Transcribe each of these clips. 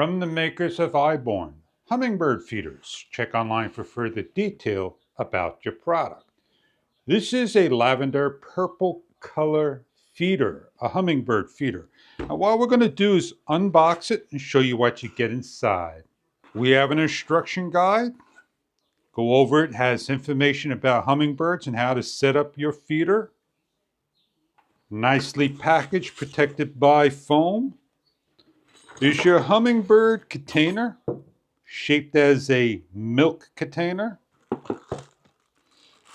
From the makers of iBorn, Hummingbird feeders. Check online for further detail about your product. This is a lavender purple color feeder, a Hummingbird feeder. Now, what we're going to do is unbox it and show you what you get inside. We have an instruction guide. Go over it, has information about hummingbirds and how to set up your feeder. Nicely packaged, protected by foam. Is your hummingbird container, shaped as a milk container.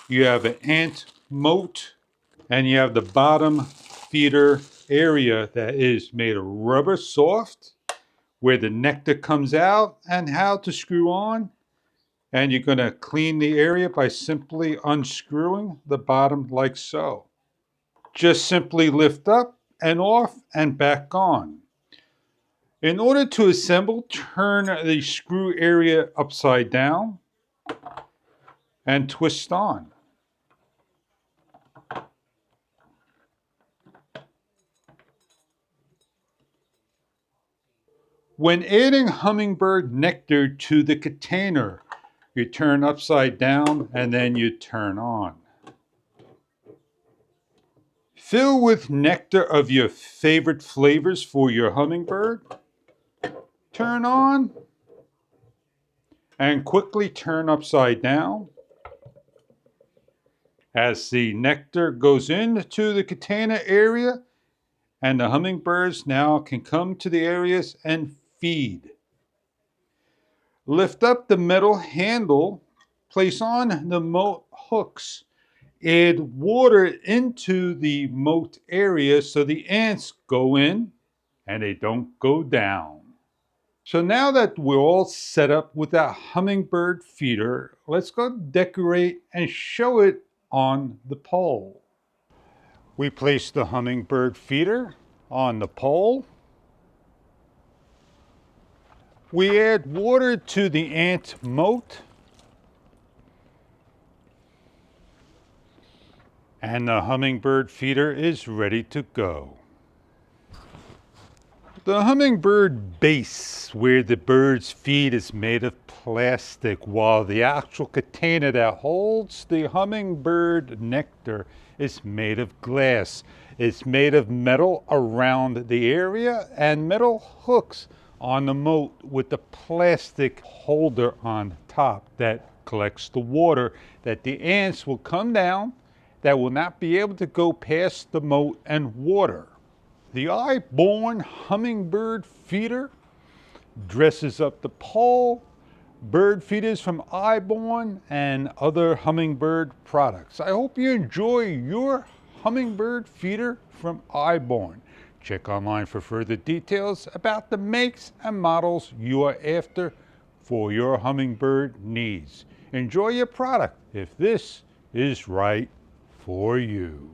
You have an ant moat, and you have the bottom feeder area that is made of rubber soft, where the nectar comes out, and how to screw on. And you're going to clean the area by simply unscrewing the bottom like so. Just simply lift up and off and back on. In order to assemble, turn the screw area upside down and twist on. When adding hummingbird nectar to the container, you turn upside down and then you turn on. Fill with nectar of your favorite flavors for your hummingbird. Turn on and quickly turn upside down. As the nectar goes into the container area, and the hummingbirds now can come to the areas and feed. Lift up the metal handle, place on the moat hooks. Add water into the moat area so the ants go in and they don't go down. So now that we're all set up with that hummingbird feeder, let's go decorate and show it on the pole. We place the hummingbird feeder on the pole. We add water to the ant moat. And the hummingbird feeder is ready to go. The hummingbird base, where the birds feed, is made of plastic, while the actual container that holds the hummingbird nectar is made of glass. It's made of metal around the area and metal hooks on the moat with the plastic holder on top that collects the water that the ants will come down, that will not be able to go past the moat and water. The iBorn hummingbird feeder dresses up the pole, bird feeders from iBorn, and other hummingbird products. I hope you enjoy your hummingbird feeder from iBorn. Check online for further details about the makes and models you are after for your hummingbird needs. Enjoy your product if this is right for you.